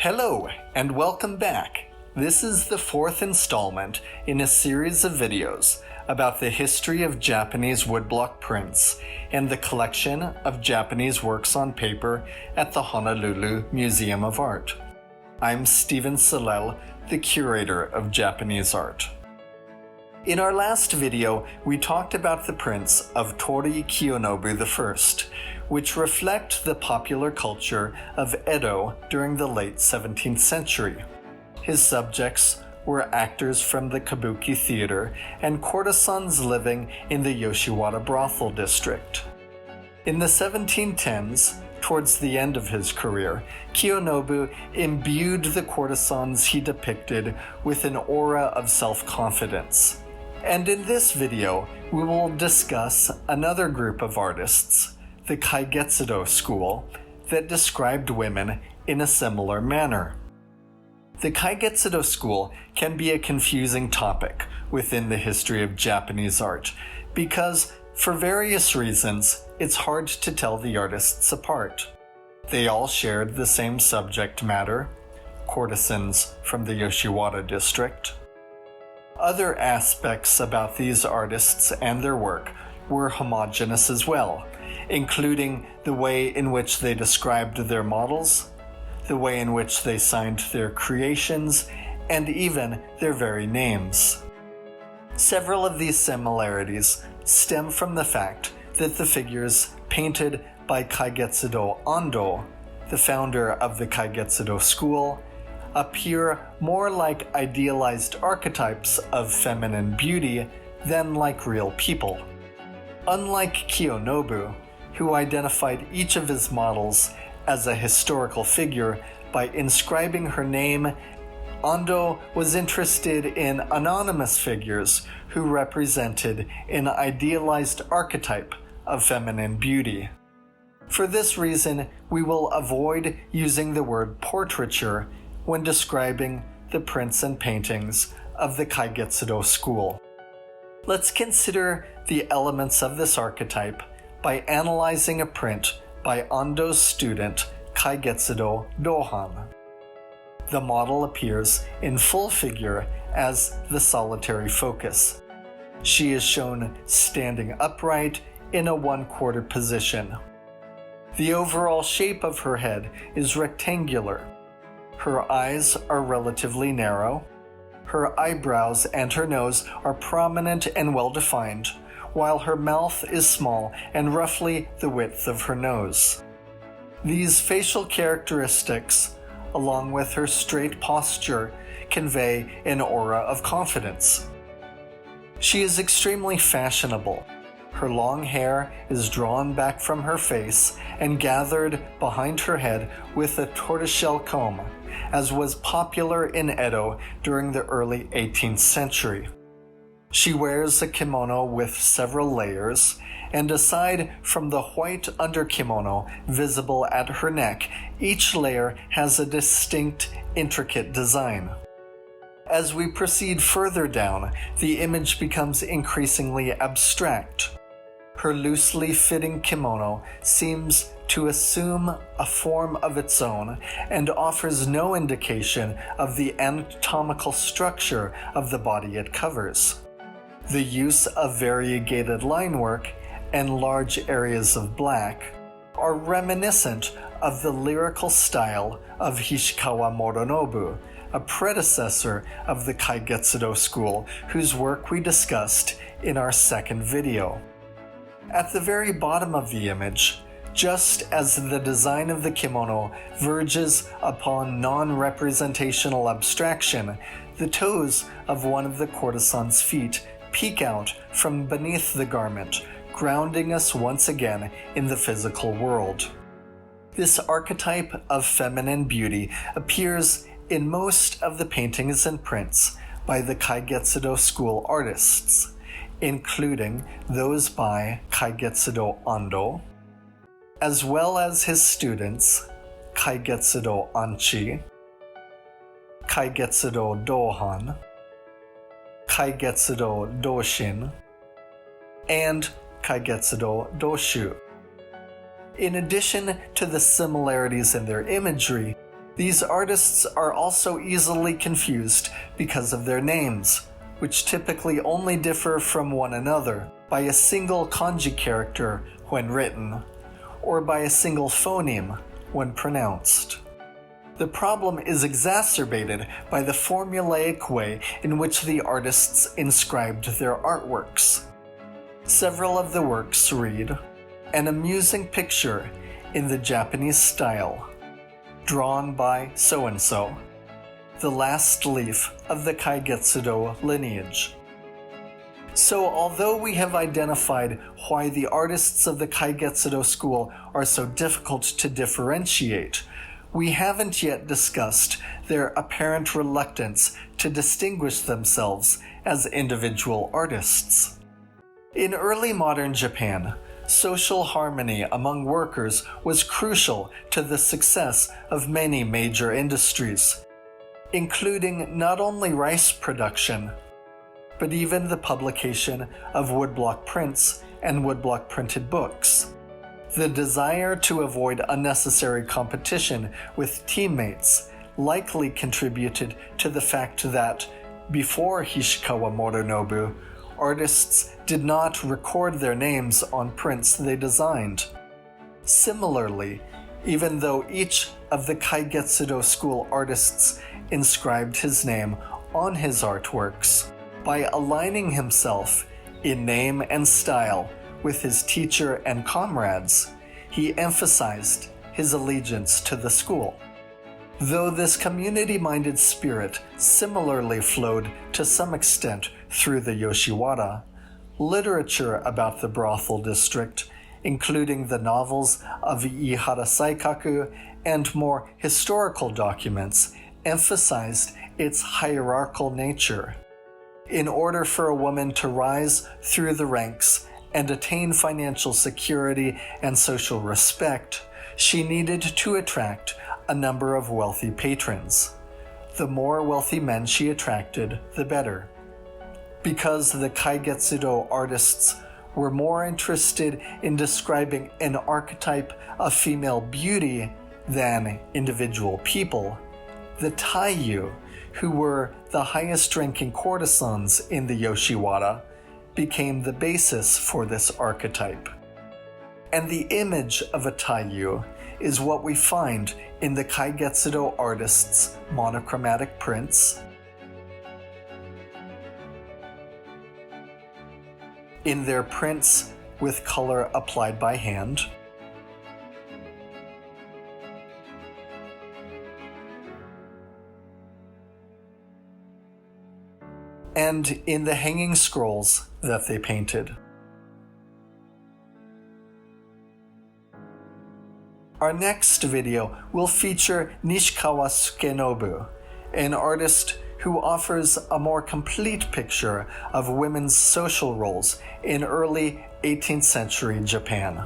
Hello, and welcome back. This is the fourth installment in a series of videos about the history of Japanese woodblock prints and the collection of Japanese works on paper at the Honolulu Museum of Art. I'm Stephen Salel, the curator of Japanese art. In our last video, we talked about the prints of Torii Kiyonobu I, which reflect the popular culture of Edo during the late 17th century. His subjects were actors from the Kabuki theater and courtesans living in the Yoshiwara brothel district. In the 1710s, towards the end of his career, Kiyonobu imbued the courtesans he depicted with an aura of self-confidence. And in this video, we will discuss another group of artists, the Kaigetsudō school, that described women in a similar manner. The Kaigetsudō school can be a confusing topic within the history of Japanese art because, for various reasons, it's hard to tell the artists apart. They all shared the same subject matter, courtesans from the Yoshiwara district. Other aspects about these artists and their work were homogeneous as well, including the way in which they described their models, the way in which they signed their creations, and even their very names. Several of these similarities stem from the fact that the figures painted by Kaigetsudō Ando, the founder of the Kaigetsudō school, appear more like idealized archetypes of feminine beauty than like real people. Unlike Kiyonobu, who identified each of his models as a historical figure by inscribing her name, Ando was interested in anonymous figures who represented an idealized archetype of feminine beauty. For this reason, we will avoid using the word portraiture when describing the prints and paintings of the Kaigetsudō school. Let's consider the elements of this archetype by analyzing a print by Ando's student Kaigetsudō Dohan. The model appears in full figure as the solitary focus. She is shown standing upright in a 1/4 position. The overall shape of her head is rectangular. Her eyes are relatively narrow. Her eyebrows and her nose are prominent and well-defined, while her mouth is small and roughly the width of her nose. These facial characteristics, along with her straight posture, convey an aura of confidence. She is extremely fashionable. Her long hair is drawn back from her face and gathered behind her head with a tortoiseshell comb, as was popular in Edo during the early 18th century. She wears a kimono with several layers, and aside from the white underkimono visible at her neck, each layer has a distinct, intricate design. As we proceed further down, the image becomes increasingly abstract. Her loosely fitting kimono seems to assume a form of its own and offers no indication of the anatomical structure of the body it covers. The use of variegated line work and large areas of black are reminiscent of the lyrical style of Hishikawa Moronobu, a predecessor of the Kaigetsudō school whose work we discussed in our second video. At the very bottom of the image, just as the design of the kimono verges upon non-representational abstraction, the toes of one of the courtesan's feet peek out from beneath the garment, grounding us once again in the physical world. This archetype of feminine beauty appears in most of the paintings and prints by the Kaigetsudō school artists, including those by Kaigetsudō Ando, as well as his students Kaigetsudō Anchi, Kaigetsudō Dohan, Kaigetsudō Doshin, and Kaigetsudō Doshu. In addition to the similarities in their imagery, These artists are also easily confused because of their names, which typically only differ from one another by a single kanji character when written, or by a single phoneme when pronounced. The problem is exacerbated by the formulaic way in which the artists inscribed their artworks. Several of the works read, "An amusing picture in the Japanese style, drawn by so-and-so, the last leaf of the Kaigetsudō lineage." So although we have identified why the artists of the Kaigetsudō school are so difficult to differentiate, we haven't yet discussed their apparent reluctance to distinguish themselves as individual artists. In early modern Japan, social harmony among workers was crucial to the success of many major industries, including not only rice production, but even the publication of woodblock prints and woodblock printed books. The desire to avoid unnecessary competition with teammates likely contributed to the fact that, before Hishikawa Morinobu, artists did not record their names on prints they designed. Similarly, even though each of the Kaigetsudō school artists inscribed his name on his artworks, by aligning himself in name and style with his teacher and comrades, he emphasized his allegiance to the school. Though this community-minded spirit similarly flowed to some extent through the Yoshiwara, literature about the brothel district, including the novels of Iihara Saikaku and more historical documents, emphasized its hierarchical nature. In order for a woman to rise through the ranks and attain financial security and social respect, she needed to attract a number of wealthy patrons. The more wealthy men she attracted, the better. Because the Kaigetsudō artists were more interested in describing an archetype of female beauty than individual people, the Taiyu, who were the highest-ranking courtesans in the Yoshiwara, became the basis for this archetype. And the image of a Taiyu is what we find in the Kaigetsudō artists' monochromatic prints, in their prints with color applied by hand, and in the hanging scrolls that they painted. Our next video will feature Nishikawa Sukenobu, an artist who offers a more complete picture of women's social roles in early 18th century Japan.